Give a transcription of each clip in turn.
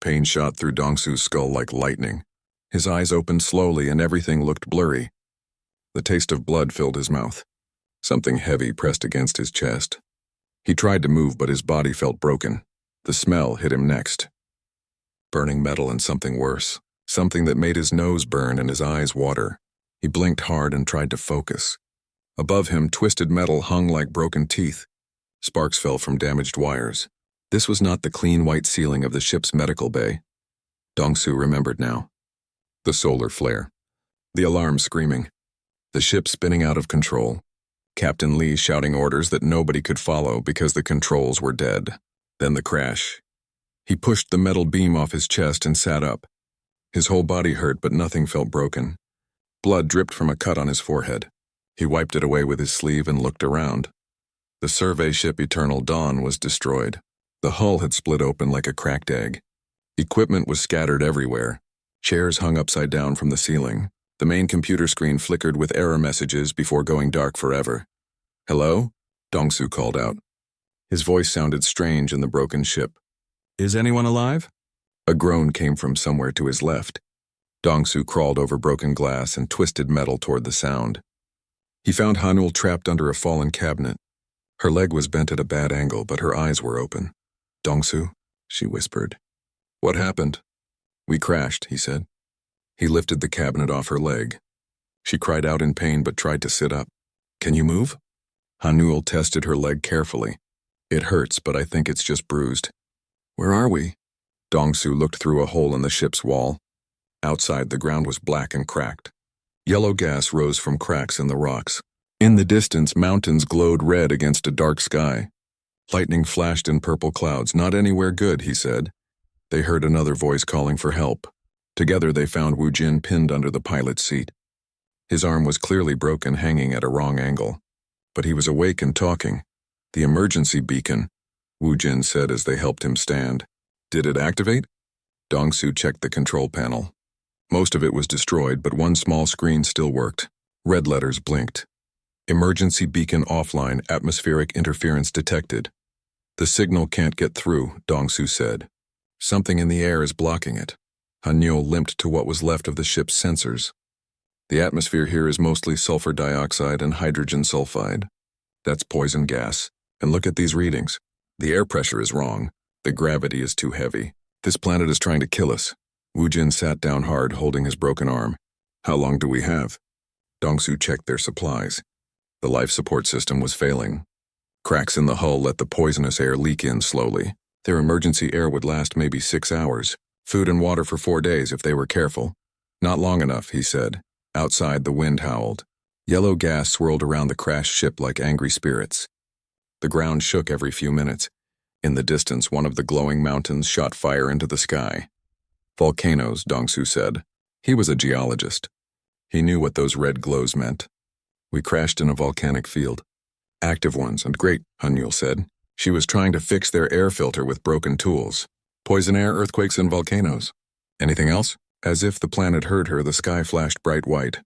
Pain shot through Dongsu's skull like lightning. His eyes opened slowly and everything looked blurry. The taste of blood filled his mouth. Something heavy pressed against his chest. He tried to move, but his body felt broken. The smell hit him next. Burning metal and something worse. Something that made his nose burn and his eyes water. He blinked hard and tried to focus. Above him, twisted metal hung like broken teeth. Sparks fell from damaged wires. This was not the clean white ceiling of the ship's medical bay. Dongsu remembered now. The solar flare. The alarm screaming. The ship spinning out of control. Captain Lee shouting orders that nobody could follow because the controls were dead. Then the crash. He pushed the metal beam off his chest and sat up. His whole body hurt, but nothing felt broken. Blood dripped from a cut on his forehead. He wiped it away with his sleeve and looked around. The survey ship Eternal Dawn was destroyed. The hull had split open like a cracked egg. Equipment was scattered everywhere. Chairs hung upside down from the ceiling. The main computer screen flickered with error messages before going dark forever. "Hello?" Dongsu called out. His voice sounded strange in the broken ship. "Is anyone alive?" A groan came from somewhere to his left. Dongsu crawled over broken glass and twisted metal toward the sound. He found Hanul trapped under a fallen cabinet. Her leg was bent at a bad angle, but her eyes were open. "Dongsu," she whispered. "What happened?" "We crashed," he said. He lifted the cabinet off her leg. She cried out in pain but tried to sit up. "Can you move?" Hanul tested her leg carefully. "It hurts, but I think it's just bruised." "Where are we?" Dongsu looked through a hole in the ship's wall. Outside, the ground was black and cracked. Yellow gas rose from cracks in the rocks. In the distance, mountains glowed red against a dark sky. Lightning flashed in purple clouds. "Not anywhere good," he said. They heard another voice calling for help. Together they found Wu Jin pinned under the pilot's seat. His arm was clearly broken, hanging at a wrong angle. But he was awake and talking. "The emergency beacon," Wu Jin said as they helped him stand. "Did it activate?" Dongsu checked the control panel. Most of it was destroyed, but one small screen still worked. Red letters blinked. "Emergency beacon offline, atmospheric interference detected." "The signal can't get through," Dongsu said. "Something in the air is blocking it." Hanul limped to what was left of the ship's sensors. "The atmosphere here is mostly sulfur dioxide and hydrogen sulfide. That's poison gas. And look at these readings. The air pressure is wrong. The gravity is too heavy. This planet is trying to kill us." Wu Jin sat down hard, holding his broken arm. "How long do we have?" Dongsu checked their supplies. The life support system was failing. Cracks in the hull let the poisonous air leak in slowly. Their emergency air would last maybe 6 hours. Food and water for 4 days if they were careful. "Not long enough," he said. Outside, the wind howled. Yellow gas swirled around the crashed ship like angry spirits. The ground shook every few minutes. In the distance, one of the glowing mountains shot fire into the sky. "Volcanoes," Dongsu said. He was a geologist. He knew what those red glows meant. "We crashed in a volcanic field." "Active ones, and great," Hanul said. She was trying to fix their air filter with broken tools. "Poison air, earthquakes, and volcanoes." "Anything else?" As if the planet heard her, the sky flashed bright white.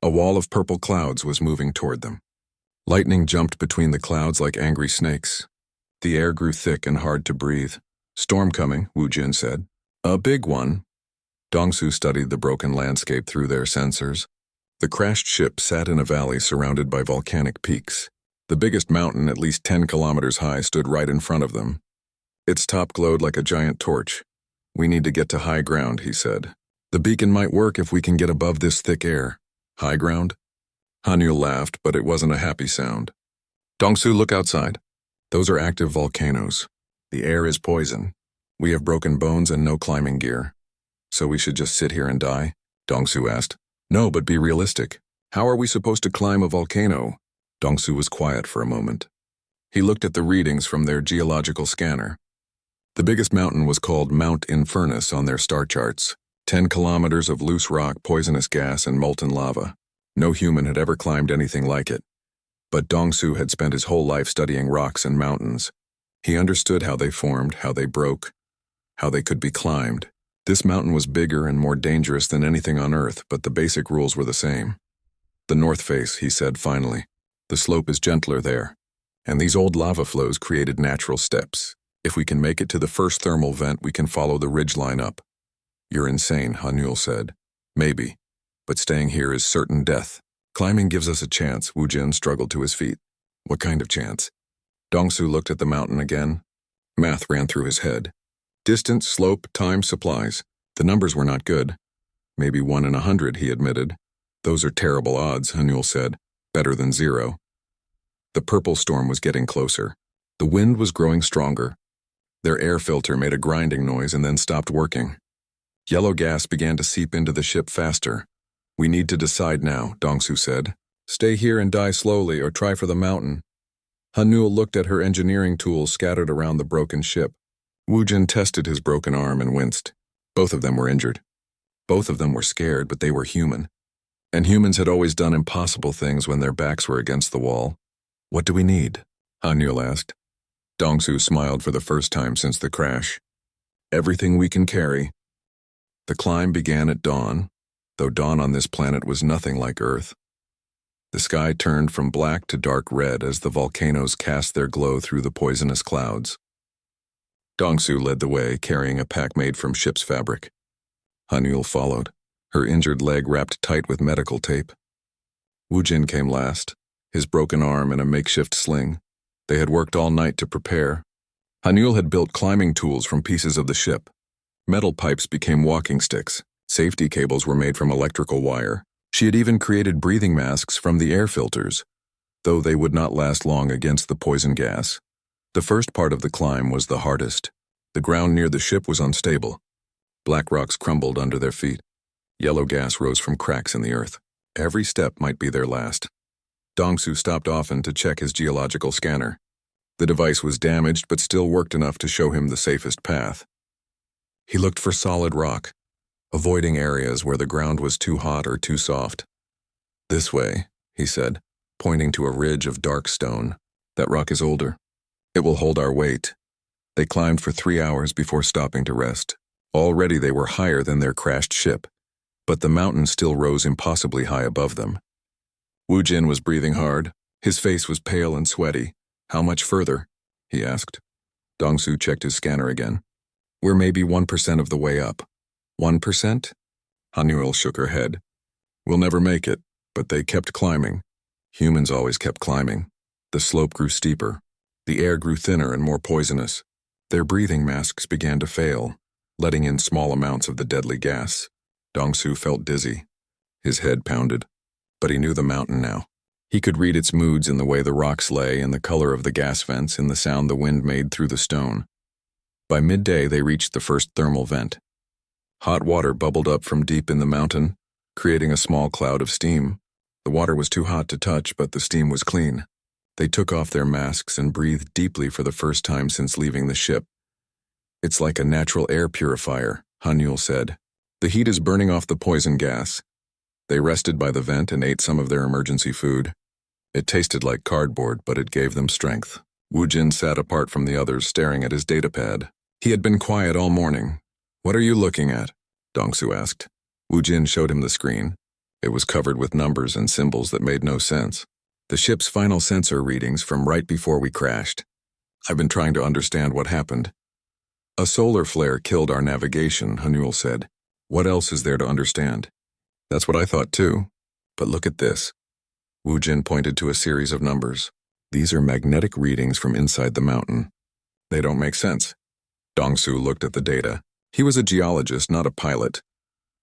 A wall of purple clouds was moving toward them. Lightning jumped between the clouds like angry snakes. The air grew thick and hard to breathe. "Storm coming," Wu Jin said. "A big one." Dongsu studied the broken landscape through their sensors. The crashed ship sat in a valley surrounded by volcanic peaks. The biggest mountain, at least 10 kilometers high, stood right in front of them. Its top glowed like a giant torch. "We need to get to high ground," he said. "The beacon might work if we can get above this thick air." "High ground?" Hanul laughed, but it wasn't a happy sound. "Dongsu, look outside. Those are active volcanoes. The air is poison. We have broken bones and no climbing gear. So we should just sit here and die?" Dongsu asked. "No, but be realistic. How are we supposed to climb a volcano?" Dongsu was quiet for a moment. He looked at the readings from their geological scanner. The biggest mountain was called Mount Infernus on their star charts. 10 kilometers of loose rock, poisonous gas, and molten lava. No human had ever climbed anything like it. But Dongsu had spent his whole life studying rocks and mountains. He understood how they formed, how they broke, how they could be climbed. This mountain was bigger and more dangerous than anything on Earth, but the basic rules were the same. "The north face," he said finally. "The slope is gentler there. And these old lava flows created natural steps. If we can make it to the first thermal vent, we can follow the ridge line up. You're insane, Hanyul said. Maybe, but staying here is certain death. Climbing gives us a chance. Wu Jin struggled to his feet. What kind of chance? Dongsu looked at the mountain again. Math ran through his head. Distance, slope, time, supplies. The numbers were not good. Maybe 1 in 100, he admitted. Those are terrible odds, Hanyul said. Better than 0. The purple storm was getting closer. The wind was growing stronger. Their air filter made a grinding noise and then stopped working. Yellow gas began to seep into the ship faster. We need to decide now, Dongsu said. Stay here and die slowly or try for the mountain. Hanyul looked at her engineering tools scattered around the broken ship. Wu Jin tested his broken arm and winced. Both of them were injured. Both of them were scared, but they were human. And humans had always done impossible things when their backs were against the wall. What do we need? Hanyul asked. Dongsu smiled for the first time since the crash. Everything we can carry. The climb began at dawn, though dawn on this planet was nothing like Earth. The sky turned from black to dark red as the volcanoes cast their glow through the poisonous clouds. Dongsu led the way, carrying a pack made from ship's fabric. Hanyul followed, her injured leg wrapped tight with medical tape. Wu Jin came last, his broken arm in a makeshift sling. They had worked all night to prepare. Hanyul had built climbing tools from pieces of the ship. Metal pipes became walking sticks. Safety cables were made from electrical wire. She had even created breathing masks from the air filters, though they would not last long against the poison gas. The first part of the climb was the hardest. The ground near the ship was unstable. Black rocks crumbled under their feet. Yellow gas rose from cracks in the earth. Every step might be their last. Dongsu stopped often to check his geological scanner. The device was damaged but still worked enough to show him the safest path. He looked for solid rock, avoiding areas where the ground was too hot or too soft. This way, he said, pointing to a ridge of dark stone. That rock is older. It will hold our weight. They climbed for 3 hours before stopping to rest. Already they were higher than their crashed ship, but the mountain still rose impossibly high above them. Wu Jin was breathing hard. His face was pale and sweaty. How much further? He asked. Dongsu checked his scanner again. We're maybe 1% of the way up. 1%? Hanyul shook her head. We'll never make it, but they kept climbing. Humans always kept climbing. The slope grew steeper. The air grew thinner and more poisonous. Their breathing masks began to fail, letting in small amounts of the deadly gas. Dongsu felt dizzy. His head pounded. But he knew the mountain now. He could read its moods in the way the rocks lay, in the color of the gas vents, in the sound the wind made through the stone. By midday, they reached the first thermal vent. Hot water bubbled up from deep in the mountain, creating a small cloud of steam. The water was too hot to touch, but the steam was clean. They took off their masks and breathed deeply for the first time since leaving the ship. It's like a natural air purifier, Hanyul said. The heat is burning off the poison gas. They rested by the vent and ate some of their emergency food. It tasted like cardboard, but it gave them strength. Wu Jin sat apart from the others, staring at his datapad. He had been quiet all morning. What are you looking at? Dongsu asked. Wu Jin showed him the screen. It was covered with numbers and symbols that made no sense. The ship's final sensor readings from right before we crashed. I've been trying to understand what happened. A solar flare killed our navigation, Hanyul said. What else is there to understand? That's what I thought too. But look at this. Wu Jin pointed to a series of numbers. These are magnetic readings from inside the mountain. They don't make sense. Dongsu looked at the data. He was a geologist, not a pilot.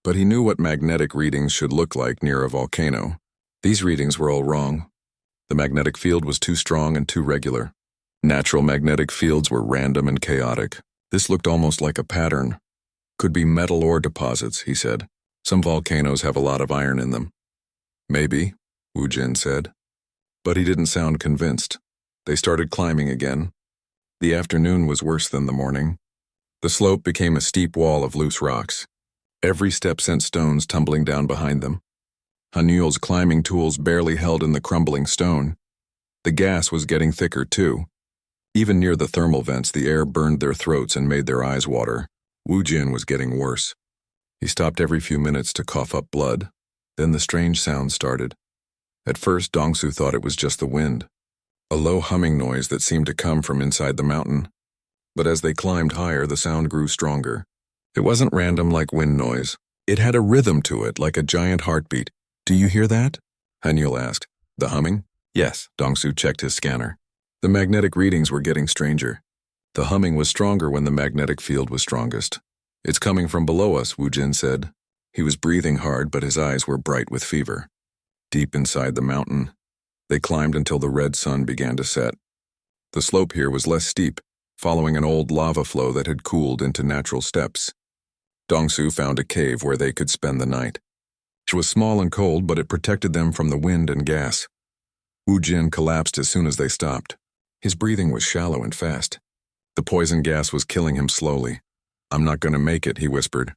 But he knew what magnetic readings should look like near a volcano. These readings were all wrong. The magnetic field was too strong and too regular. Natural magnetic fields were random and chaotic. This looked almost like a pattern. Could be metal ore deposits, he said. Some volcanoes have a lot of iron in them. Maybe, Wu Jin said. But he didn't sound convinced. They started climbing again. The afternoon was worse than the morning. The slope became a steep wall of loose rocks. Every step sent stones tumbling down behind them. Hanyul's climbing tools barely held in the crumbling stone. The gas was getting thicker too. Even near the thermal vents, the air burned their throats and made their eyes water. Wu Jin was getting worse. He stopped every few minutes to cough up blood. Then the strange sound started. At first, Dongsu thought it was just the wind, a low humming noise that seemed to come from inside the mountain. But as they climbed higher, the sound grew stronger. It wasn't random like wind noise. It had a rhythm to it, like a giant heartbeat. "Do you hear that?" Hanyul asked. "The humming?" "Yes." Dongsu checked his scanner. The magnetic readings were getting stranger. The humming was stronger when the magnetic field was strongest. "It's coming from below us," Wu Jin said. He was breathing hard, but his eyes were bright with fever. Deep inside the mountain, they climbed until the red sun began to set. The slope here was less steep, following an old lava flow that had cooled into natural steps. Dongsu found a cave where they could spend the night. It was small and cold, but it protected them from the wind and gas. Wu Jin collapsed as soon as they stopped. His breathing was shallow and fast. The poison gas was killing him slowly. "I'm not going to make it," he whispered.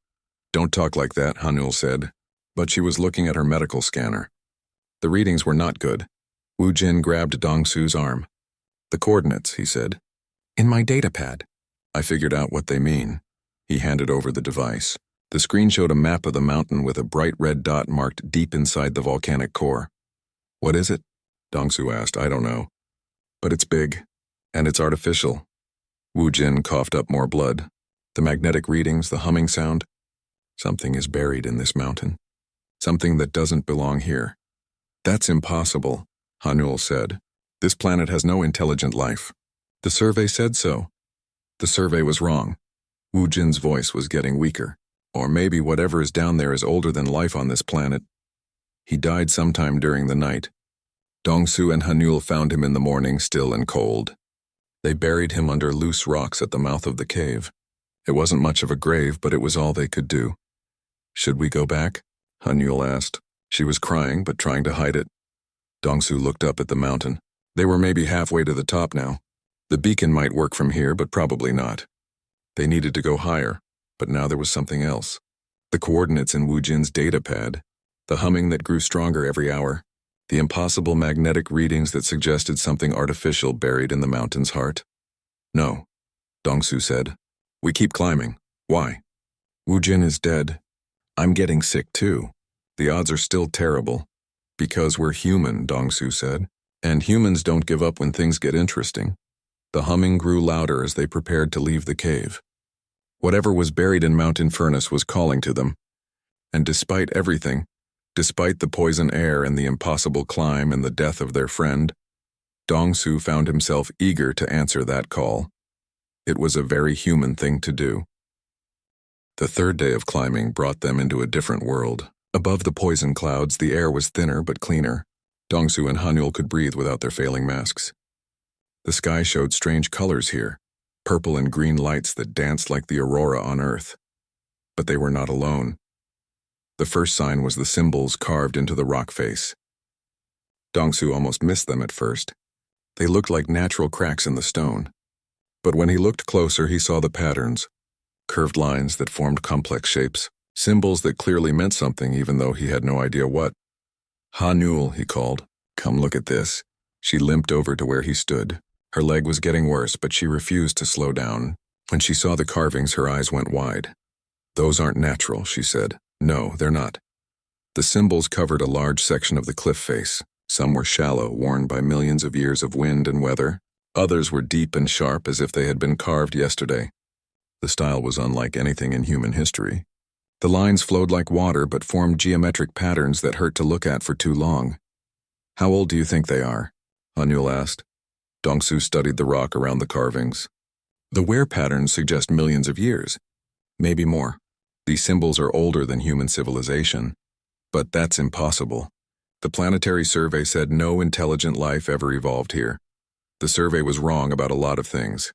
"Don't talk like that," Hanyul said, but she was looking at her medical scanner. The readings were not good. Wu Jin grabbed Dongsu's arm. "The coordinates," he said. "In my datapad." "I figured out what they mean." He handed over the device. The screen showed a map of the mountain with a bright red dot marked deep inside the volcanic core. "What is it?" Dongsu asked. "I don't know. But it's big, and it's artificial." Wu Jin coughed up more blood. The magnetic readings, the humming sound. "Something is buried in this mountain. Something that doesn't belong here." "That's impossible," Hanyul said. "This planet has no intelligent life." "The survey said so." "The survey was wrong." Wu Jin's voice was getting weaker. "Or maybe whatever is down there is older than life on this planet. He died sometime during the night." Dongsu and Hanyul found him in the morning, still and cold. They buried him under loose rocks at the mouth of the cave. It wasn't much of a grave, but it was all they could do. "Should we go back?" Hanyul asked. She was crying, but trying to hide it. Dongsu looked up at the mountain. They were maybe halfway to the top now. The beacon might work from here, but probably not. They needed to go higher, but now there was something else. The coordinates in Wu Jin's datapad, the humming that grew stronger every hour, the impossible magnetic readings that suggested something artificial buried in the mountain's heart. "No," Dongsu said. "We keep climbing." "Why?" "Wu Jin is dead. I'm getting sick too. The odds are still terrible." "Because we're human," Dongsu said. "And humans don't give up when things get interesting." The humming grew louder as they prepared to leave the cave. Whatever was buried in Mountain Furnace was calling to them. And despite everything, despite the poison air and the impossible climb and the death of their friend, Dongsu found himself eager to answer that call. It was a very human thing to do. The third day of climbing brought them into a different world. Above the poison clouds, the air was thinner but cleaner. Dongsu and Hanyul could breathe without their failing masks. The sky showed strange colors here, purple and green lights that danced like the aurora on Earth. But they were not alone. The first sign was the symbols carved into the rock face. Dongsu almost missed them at first. They looked like natural cracks in the stone. But when he looked closer, he saw the patterns, curved lines that formed complex shapes, symbols that clearly meant something even though he had no idea what. "Hanyul," he called. "Come look at this." She limped over to where he stood. Her leg was getting worse, but she refused to slow down. When she saw the carvings, her eyes went wide. "Those aren't natural," she said. "No, they're not." The symbols covered a large section of the cliff face. Some were shallow, worn by millions of years of wind and weather. Others were deep and sharp, as if they had been carved yesterday. The style was unlike anything in human history. The lines flowed like water, but formed geometric patterns that hurt to look at for too long. "How old do you think they are?" Hanyul asked. Dongsu studied the rock around the carvings. "The wear patterns suggest millions of years. Maybe more. These symbols are older than human civilization. But that's impossible. The planetary survey said no intelligent life ever evolved here. The survey was wrong about a lot of things."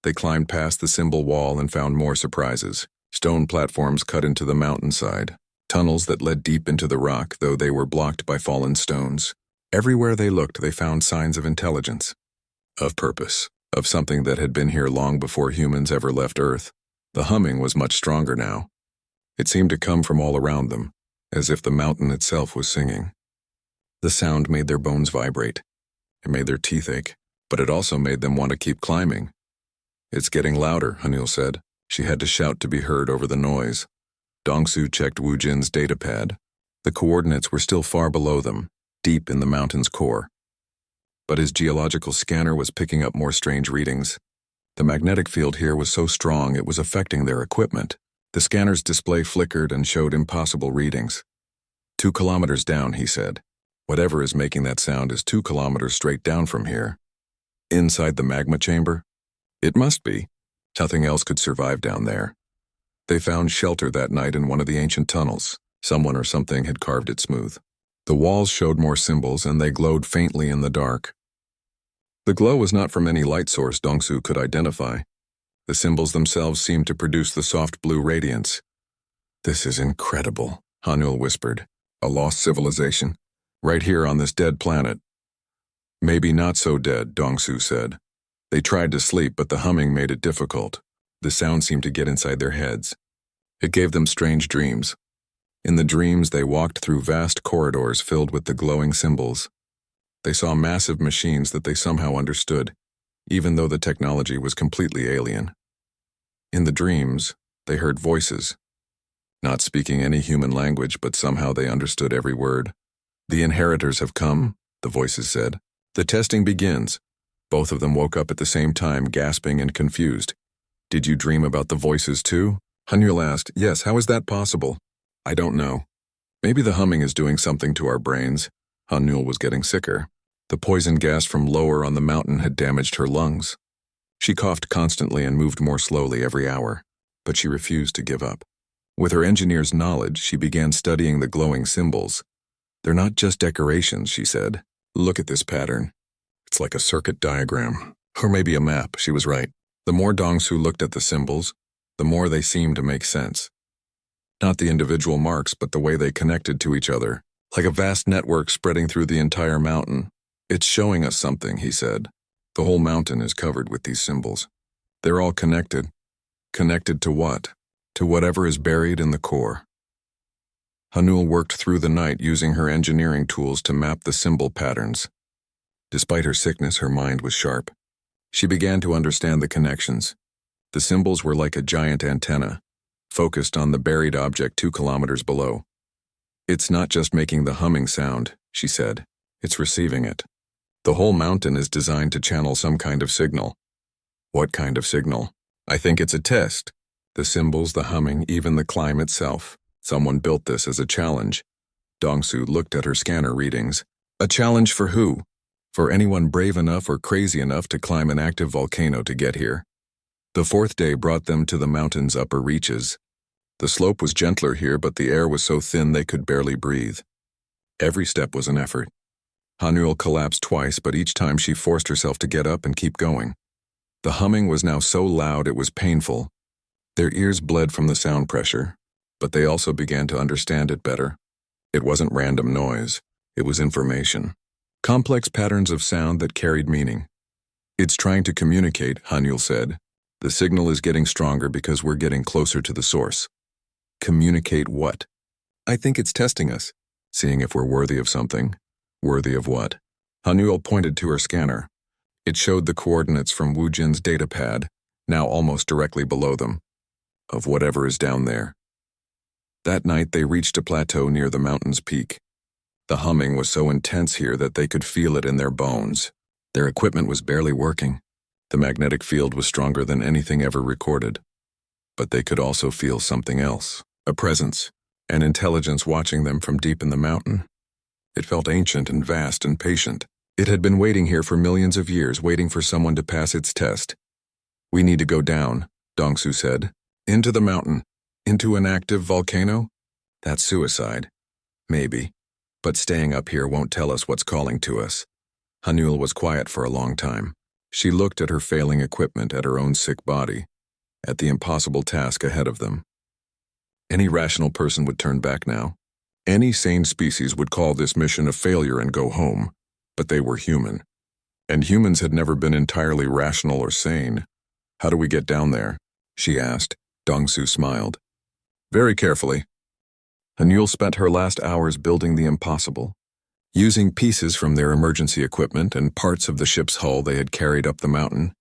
They climbed past the symbol wall and found more surprises. Stone platforms cut into the mountainside, tunnels that led deep into the rock, though they were blocked by fallen stones. Everywhere they looked, they found signs of intelligence, of purpose, of something that had been here long before humans ever left Earth. The humming was much stronger now. It seemed to come from all around them, as if the mountain itself was singing. The sound made their bones vibrate. It made their teeth ache, but it also made them want to keep climbing. "It's getting louder," Hanyul said. She had to shout to be heard over the noise. Dongsu checked Wu Jin's datapad. The coordinates were still far below them, deep in the mountain's core. But his geological scanner was picking up more strange readings. The magnetic field here was so strong it was affecting their equipment. The scanner's display flickered and showed impossible readings. 2 kilometers down, he said. Whatever is making that sound is 2 kilometers straight down from here. Inside the magma chamber? It must be. Nothing else could survive down there. They found shelter that night in one of the ancient tunnels. Someone or something had carved it smooth. The walls showed more symbols and they glowed faintly in the dark. The glow was not from any light source Dongsu could identify. The symbols themselves seemed to produce the soft blue radiance. "This is incredible," Hanul whispered. "A lost civilization, right here on this dead planet." "Maybe not so dead," Dongsu said. They tried to sleep, but the humming made it difficult. The sound seemed to get inside their heads. It gave them strange dreams. In the dreams, they walked through vast corridors filled with the glowing symbols. They saw massive machines that they somehow understood, even though the technology was completely alien. In the dreams, they heard voices, not speaking any human language, but somehow they understood every word. "The inheritors have come," the voices said. "The testing begins." Both of them woke up at the same time, gasping and confused. "Did you dream about the voices too?" Hanul asked. "Yes, how is that possible?" "I don't know. Maybe the humming is doing something to our brains." Hanul was getting sicker. The poison gas from lower on the mountain had damaged her lungs. She coughed constantly and moved more slowly every hour, but she refused to give up. With her engineer's knowledge, she began studying the glowing symbols. "They're not just decorations," she said. "Look at this pattern. It's like a circuit diagram. Or maybe a map." She was right. The more Dongsu looked at the symbols, the more they seemed to make sense. Not the individual marks, but the way they connected to each other, like a vast network spreading through the entire mountain. "It's showing us something," he said. "The whole mountain is covered with these symbols. They're all connected. Connected to what? To whatever is buried in the core." Hanul worked through the night using her engineering tools to map the symbol patterns. Despite her sickness, her mind was sharp. She began to understand the connections. The symbols were like a giant antenna, focused on the buried object 2 kilometers below. "It's not just making the humming sound," she said. "It's receiving it. The whole mountain is designed to channel some kind of signal." "What kind of signal?" "I think it's a test. The symbols, the humming, even the climb itself. Someone built this as a challenge." Dongsu looked at her scanner readings. "A challenge for who?" "For anyone brave enough or crazy enough to climb an active volcano to get here." The 4th day brought them to the mountain's upper reaches. The slope was gentler here, but the air was so thin they could barely breathe. Every step was an effort. Hanul collapsed twice, but each time she forced herself to get up and keep going. The humming was now so loud it was painful. Their ears bled from the sound pressure, but they also began to understand it better. It wasn't random noise, it was information. Complex patterns of sound that carried meaning. "It's trying to communicate," Hanul said. "The signal is getting stronger because we're getting closer to the source." "Communicate what?" "I think it's testing us, seeing if we're worthy of something." "Worthy of what?" Hanul pointed to her scanner. It showed the coordinates from Wu Jin's data pad, now almost directly below them. "Of whatever is down there." That night they reached a plateau near the mountain's peak. The humming was so intense here that they could feel it in their bones. Their equipment was barely working. The magnetic field was stronger than anything ever recorded. But they could also feel something else, a presence, an intelligence watching them from deep in the mountain. It felt ancient and vast and patient. It had been waiting here for millions of years, waiting for someone to pass its test. "We need to go down," Dongsu said. "Into the mountain. Into an active volcano? That's suicide." "Maybe. But staying up here won't tell us what's calling to us." Hanul was quiet for a long time. She looked at her failing equipment, at her own sick body, at the impossible task ahead of them. Any rational person would turn back now. Any sane species would call this mission a failure and go home. But they were human. And humans had never been entirely rational or sane. "How do we get down there?" she asked. Dongsu smiled. "Very carefully." Hanul spent her last hours building the impossible. Using pieces from their emergency equipment and parts of the ship's hull they had carried up the mountain,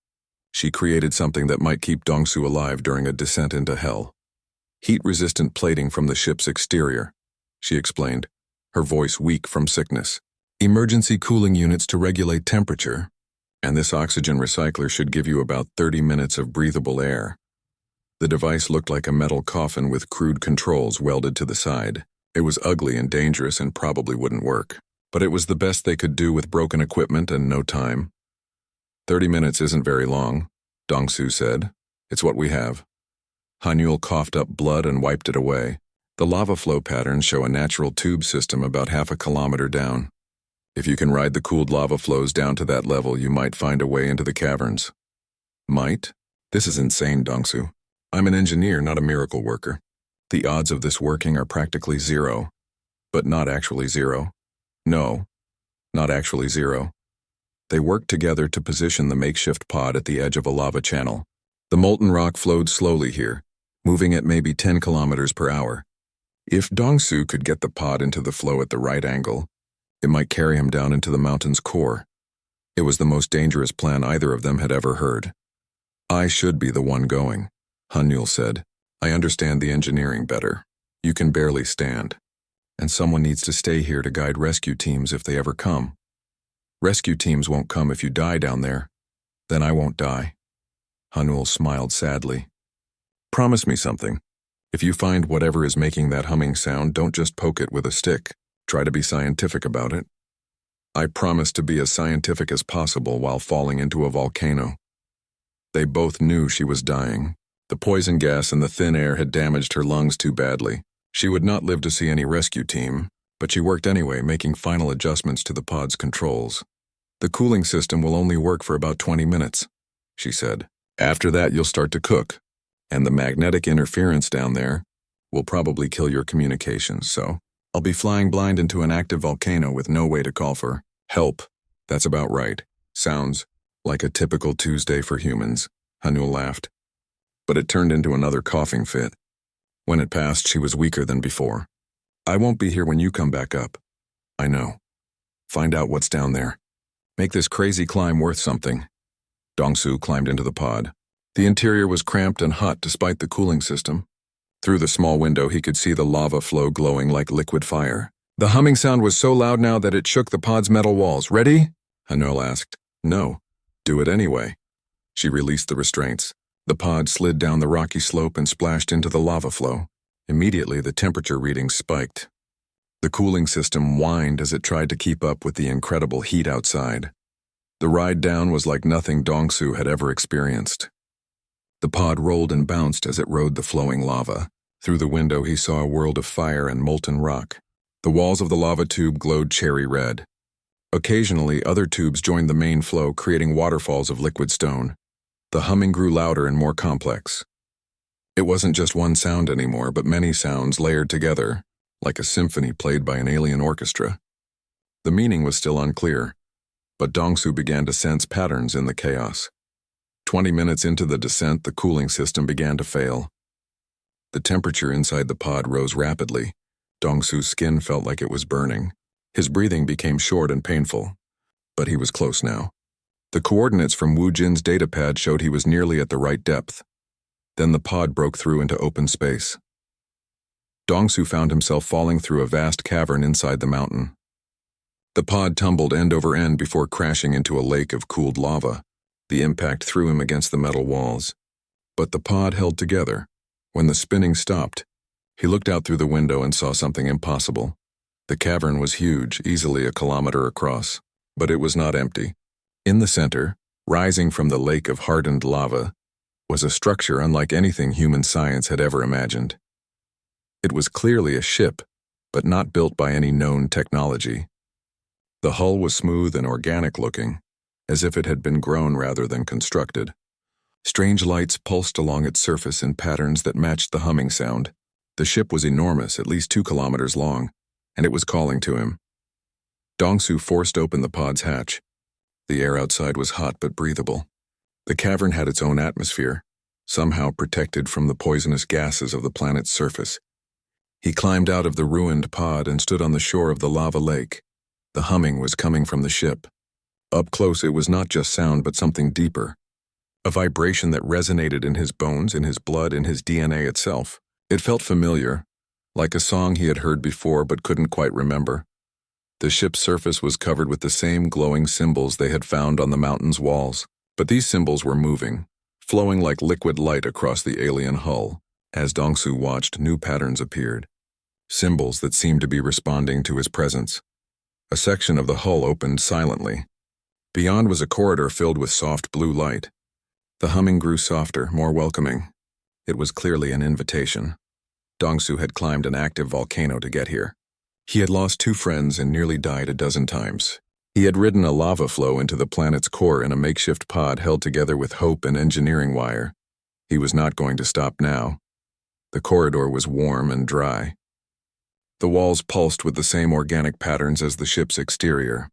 she created something that might keep Dongsu alive during a descent into hell. "Heat-resistant plating from the ship's exterior," she explained, her voice weak from sickness. "Emergency cooling units to regulate temperature, and this oxygen recycler should give you about 30 minutes of breathable air. The device looked like a metal coffin with crude controls welded to the side. It was ugly and dangerous and probably wouldn't work, but it was the best they could do with broken equipment and no time. 30 minutes isn't very long, Dong-su said. It's what we have. Hanyul coughed up blood and wiped it away. The lava flow patterns show a natural tube system about half a kilometer down. If you can ride the cooled lava flows down to that level, you might find a way into the caverns. Might? This is insane, Dong-su. I'm an engineer, not a miracle worker. The odds of this working are practically zero. But not actually zero. No, not actually zero. They worked together to position the makeshift pod at the edge of a lava channel. The molten rock flowed slowly here, moving at maybe 10 kilometers per hour. If Dong-su could get the pod into the flow at the right angle, it might carry him down into the mountain's core. It was the most dangerous plan either of them had ever heard. I should be the one going, Hanyul said. I understand the engineering better. You can barely stand. And someone needs to stay here to guide rescue teams if they ever come. Rescue teams won't come if you die down there. Then I won't die. Hanyul smiled sadly. Promise me something. If you find whatever is making that humming sound, don't just poke it with a stick. Try to be scientific about it. I promise to be as scientific as possible while falling into a volcano. They both knew she was dying. The poison gas and the thin air had damaged her lungs too badly. She would not live to see any rescue team, but she worked anyway, making final adjustments to the pod's controls. The cooling system will only work for about 20 minutes, she said. After that, you'll start to cook, and the magnetic interference down there will probably kill your communications, so I'll be flying blind into an active volcano with no way to call for help. That's about right. Sounds like a typical Tuesday for humans, Hanyul laughed. But it turned into another coughing fit. When it passed, she was weaker than before. I won't be here when you come back up. I know. Find out what's down there. Make this crazy climb worth something. Dong-su climbed into the pod. The interior was cramped and hot despite the cooling system. Through the small window, he could see the lava flow glowing like liquid fire. The humming sound was so loud now that it shook the pod's metal walls. Ready? Hanyul asked. No. Do it anyway. She released the restraints. The pod slid down the rocky slope and splashed into the lava flow. Immediately, the temperature readings spiked. The cooling system whined as it tried to keep up with the incredible heat outside. The ride down was like nothing Dong-su had ever experienced. The pod rolled and bounced as it rode the flowing lava. Through the window, he saw a world of fire and molten rock. The walls of the lava tube glowed cherry red. Occasionally, other tubes joined the main flow, creating waterfalls of liquid stone. The humming grew louder and more complex. It wasn't just one sound anymore, but many sounds layered together, like a symphony played by an alien orchestra. The meaning was still unclear, but Dong-su began to sense patterns in the chaos. 20 minutes into the descent, the cooling system began to fail. The temperature inside the pod rose rapidly. Dong-su's skin felt like it was burning. His breathing became short and painful, but he was close now. The coordinates from Wu Jin's datapad showed he was nearly at the right depth. Then the pod broke through into open space. Dong-su found himself falling through a vast cavern inside the mountain. The pod tumbled end over end before crashing into a lake of cooled lava. The impact threw him against the metal walls. But the pod held together. When the spinning stopped, he looked out through the window and saw something impossible. The cavern was huge, easily a kilometer across, but it was not empty. In the center, rising from the lake of hardened lava, was a structure unlike anything human science had ever imagined. It was clearly a ship, but not built by any known technology. The hull was smooth and organic-looking, as if it had been grown rather than constructed. Strange lights pulsed along its surface in patterns that matched the humming sound. The ship was enormous, at least 2 kilometers long, and it was calling to him. Dong-su forced open the pod's hatch. The air outside was hot but breathable. The cavern had its own atmosphere, somehow protected from the poisonous gases of the planet's surface. He climbed out of the ruined pod and stood on the shore of the lava lake. The humming was coming from the ship. Up close, it was not just sound but something deeper. A vibration that resonated in his bones, in his blood, in his DNA itself. It felt familiar, like a song he had heard before but couldn't quite remember. The ship's surface was covered with the same glowing symbols they had found on the mountain's walls, but these symbols were moving, flowing like liquid light across the alien hull. As Dongsu watched, new patterns appeared, symbols that seemed to be responding to his presence. A section of the hull opened silently. Beyond was a corridor filled with soft blue light. The humming grew softer, more welcoming. It was clearly an invitation. Dongsu had climbed an active volcano to get here. He had lost 2 friends and nearly died a dozen times. He had ridden a lava flow into the planet's core in a makeshift pod held together with hope and engineering wire. He was not going to stop now. The corridor was warm and dry. The walls pulsed with the same organic patterns as the ship's exterior.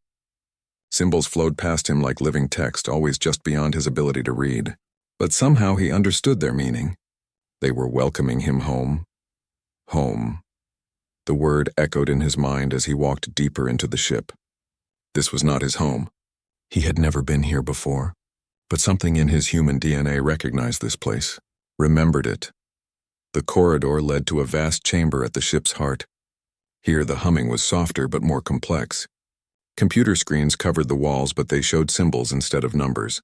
Symbols flowed past him like living text, always just beyond his ability to read. But somehow he understood their meaning. They were welcoming him home. Home. The word echoed in his mind as he walked deeper into the ship. This was not his home. He had never been here before. But something in his human DNA recognized this place, remembered it. The corridor led to a vast chamber at the ship's heart. Here the humming was softer but more complex. Computer screens covered the walls, but they showed symbols instead of numbers.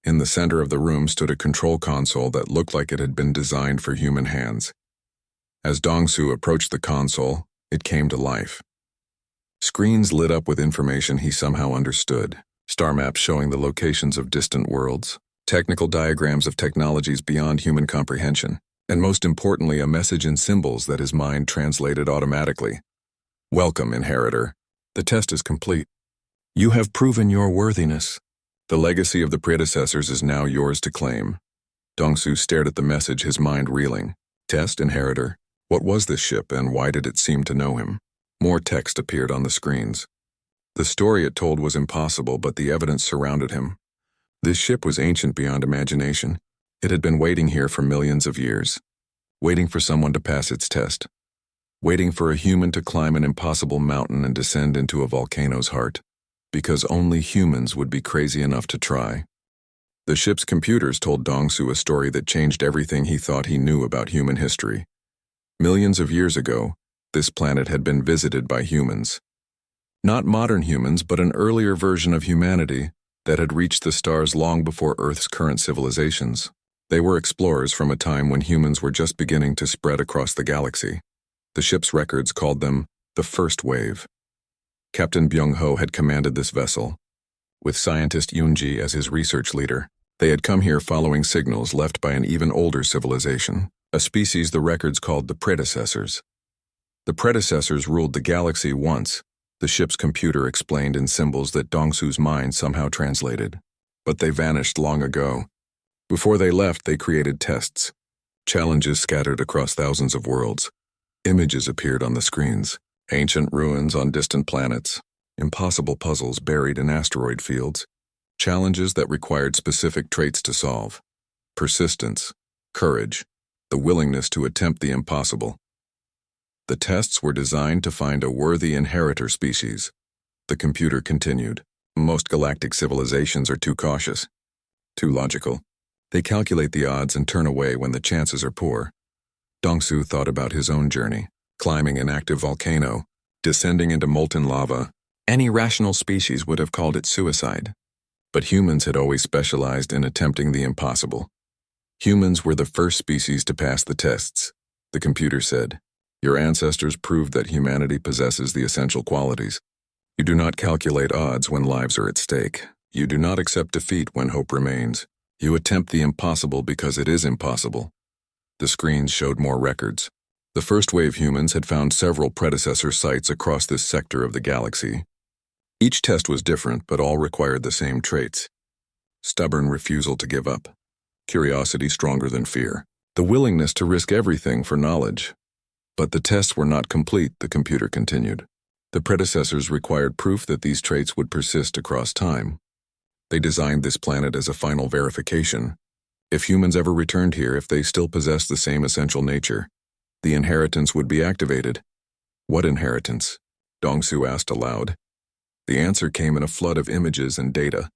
In the center of the room stood a control console that looked like it had been designed for human hands. As Dongsu approached the console, it came to life. Screens lit up with information he somehow understood. Star maps showing the locations of distant worlds, technical diagrams of technologies beyond human comprehension, and most importantly, a message in symbols that his mind translated automatically. Welcome, Inheritor. The test is complete. You have proven your worthiness. The legacy of the predecessors is now yours to claim. Dongsu stared at the message, his mind reeling. Test, Inheritor. What was this ship and why did it seem to know him? More text appeared on the screens. The story it told was impossible, but the evidence surrounded him. This ship was ancient beyond imagination. It had been waiting here for millions of years. Waiting for someone to pass its test. Waiting for a human to climb an impossible mountain and descend into a volcano's heart. Because only humans would be crazy enough to try. The ship's computers told Dongsu a story that changed everything he thought he knew about human history. Millions of years ago, this planet had been visited by humans. Not modern humans, but an earlier version of humanity that had reached the stars long before Earth's current civilizations. They were explorers from a time when humans were just beginning to spread across the galaxy. The ship's records called them the First Wave. Captain Byung-ho had commanded this vessel. With scientist Yoon-ji as his research leader, they had come here following signals left by an even older civilization, a species the records called the predecessors. The predecessors ruled the galaxy once, the ship's computer explained in symbols that Dongsu's mind somehow translated. But they vanished long ago. Before they left, they created tests. Challenges scattered across thousands of worlds. Images appeared on the screens. Ancient ruins on distant planets. Impossible puzzles buried in asteroid fields. Challenges that required specific traits to solve. Persistence, courage, the willingness to attempt the impossible. The tests were designed to find a worthy inheritor species. The computer continued. Most galactic civilizations are too cautious, too logical. They calculate the odds and turn away when the chances are poor. Dongsu thought about his own journey, climbing an active volcano, descending into molten lava. Any rational species would have called it suicide. But humans had always specialized in attempting the impossible. Humans were the first species to pass the tests, the computer said. Your ancestors proved that humanity possesses the essential qualities. You do not calculate odds when lives are at stake. You do not accept defeat when hope remains. You attempt the impossible because it is impossible. The screens showed more records. The first wave humans had found several predecessor sites across this sector of the galaxy. Each test was different, but all required the same traits. Stubborn refusal to give up. Curiosity stronger than fear. The willingness to risk everything for knowledge. But the tests were not complete, the computer continued. The predecessors required proof that these traits would persist across time. They designed this planet as a final verification. If humans ever returned here, if they still possessed the same essential nature, the inheritance would be activated. What inheritance? Dongsu asked aloud. The answer came in a flood of images and data.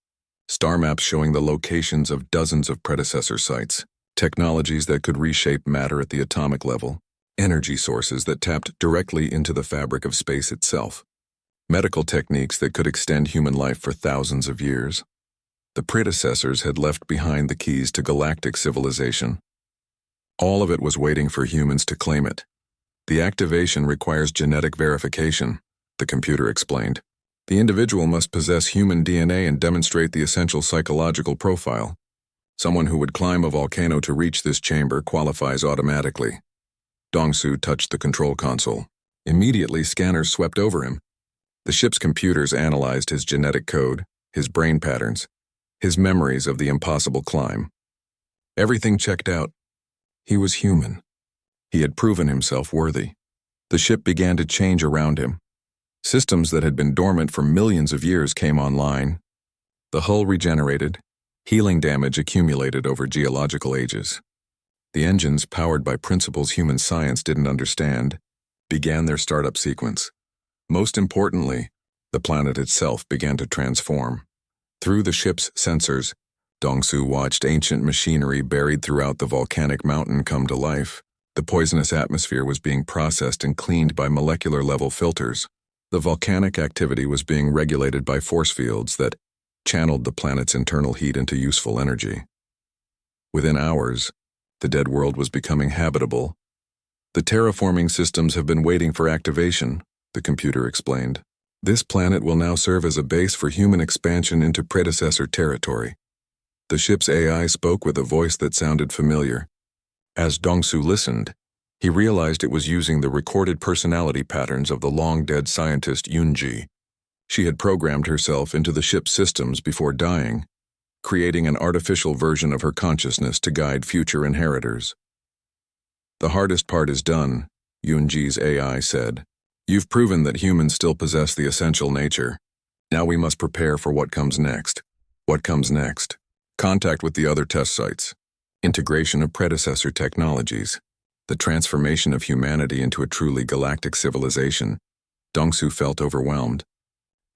Star maps showing the locations of dozens of predecessor sites. Technologies that could reshape matter at the atomic level. Energy sources that tapped directly into the fabric of space itself. medical techniques that could extend human life for thousands of years. The predecessors had left behind the keys to galactic civilization. All of it was waiting for humans to claim it. The activation requires genetic verification, the computer explained. The individual must possess human DNA and demonstrate the essential psychological profile. Someone who would climb a volcano to reach this chamber qualifies automatically. Dongsu touched the control console. Immediately, scanners swept over him. The ship's computers analyzed his genetic code, his brain patterns, his memories of the impossible climb. Everything checked out. He was human. He had proven himself worthy. The ship began to change around him. Systems that had been dormant for millions of years came online. The hull regenerated. Healing damage accumulated over geological ages. The engines, powered by principles human science didn't understand, began their startup sequence. Most importantly, the planet itself began to transform. Through the ship's sensors, Dongsu watched ancient machinery buried throughout the volcanic mountain come to life. The poisonous atmosphere was being processed and cleaned by molecular-level filters. The volcanic activity was being regulated by force fields that channeled the planet's internal heat into useful energy. Within hours, the dead world was becoming habitable. The terraforming systems have been waiting for activation, the computer explained. This planet will now serve as a base for human expansion into predecessor territory. The ship's AI spoke with a voice that sounded familiar. As Dongsu listened, he realized it was using the recorded personality patterns of the long-dead scientist Yunji. She had programmed herself into the ship's systems before dying, creating an artificial version of her consciousness to guide future inheritors. The hardest part is done, Yunji's AI said. You've proven that humans still possess the essential nature. Now we must prepare for what comes next. What comes next? Contact with the other test sites. Integration of predecessor technologies. The transformation of humanity into a truly galactic civilization. Dongsu felt overwhelmed.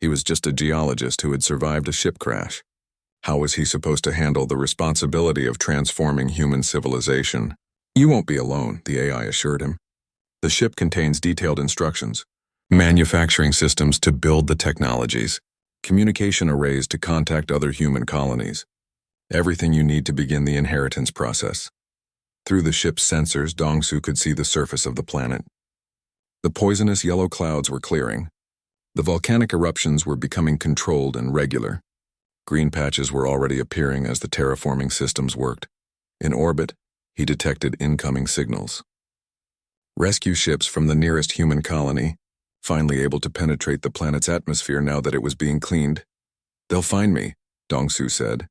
He was just a geologist who had survived a ship crash. How was he supposed to handle the responsibility of transforming human civilization? You won't be alone, the AI assured him. The ship contains detailed instructions, manufacturing systems to build the technologies, communication arrays to contact other human colonies. Everything you need to begin the inheritance process. Through the ship's sensors, Dongsu could see the surface of the planet. The poisonous yellow clouds were clearing. The volcanic eruptions were becoming controlled and regular. Green patches were already appearing as the terraforming systems worked. In orbit, he detected incoming signals. Rescue ships from the nearest human colony, finally able to penetrate the planet's atmosphere now that it was being cleaned. They'll find me, Dongsu said.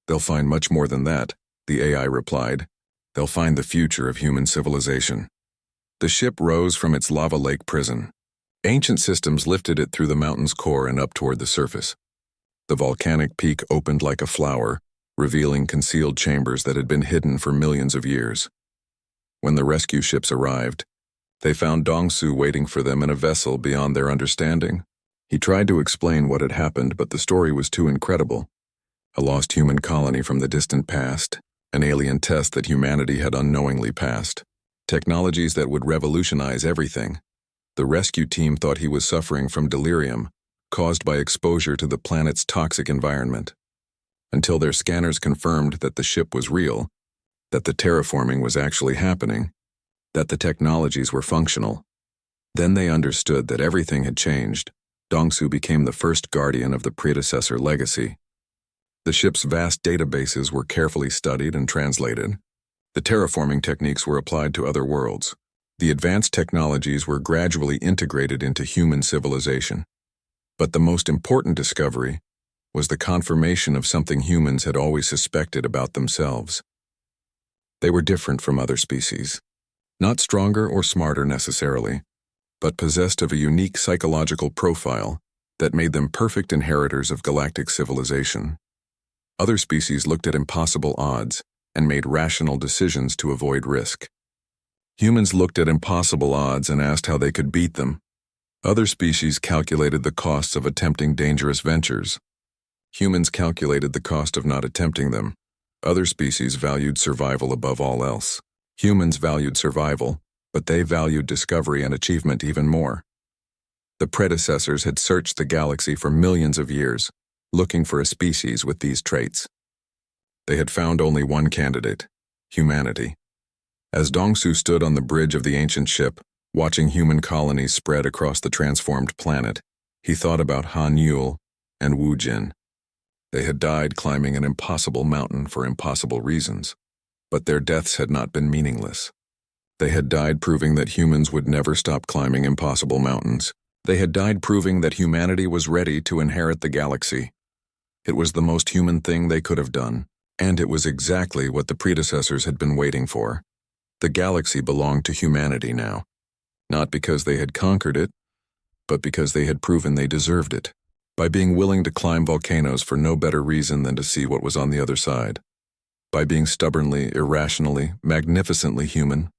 They'll find much more than that, the AI replied. They'll find the future of human civilization. The ship rose from its lava lake prison. Ancient systems lifted it through the mountain's core and up toward the surface. The volcanic peak opened like a flower, revealing concealed chambers that had been hidden for millions of years. When the rescue ships arrived, they found Dongsu waiting for them in a vessel beyond their understanding. He tried to explain what had happened, but the story was too incredible. A lost human colony from the distant past, an alien test that humanity had unknowingly passed, technologies that would revolutionize everything. The rescue team thought he was suffering from delirium, caused by exposure to the planet's toxic environment. Until their scanners confirmed that the ship was real, that the terraforming was actually happening, that the technologies were functional. Then they understood that everything had changed. Dongsu became the first guardian of the predecessor legacy. The ship's vast databases were carefully studied and translated. The terraforming techniques were applied to other worlds. The advanced technologies were gradually integrated into human civilization. But the most important discovery was the confirmation of something humans had always suspected about themselves. They were different from other species. Not stronger or smarter necessarily, but possessed of a unique psychological profile that made them perfect inheritors of galactic civilization. Other species looked at impossible odds and made rational decisions to avoid risk. Humans looked at impossible odds and asked how they could beat them. Other species calculated the costs of attempting dangerous ventures. Humans calculated the cost of not attempting them. Other species valued survival above all else. Humans valued survival, but they valued discovery and achievement even more. The predecessors had searched the galaxy for millions of years, looking for a species with these traits. They had found only one candidate: humanity. As Dongsu stood on the bridge of the ancient ship, watching human colonies spread across the transformed planet, he thought about Han Yule and Wu Jin. They had died climbing an impossible mountain for impossible reasons, but their deaths had not been meaningless. They had died proving that humans would never stop climbing impossible mountains. They had died proving that humanity was ready to inherit the galaxy. It was the most human thing they could have done, and it was exactly what the predecessors had been waiting for. The galaxy belonged to humanity now, not because they had conquered it, but because they had proven they deserved it, by being willing to climb volcanoes for no better reason than to see what was on the other side, by being stubbornly, irrationally, magnificently human.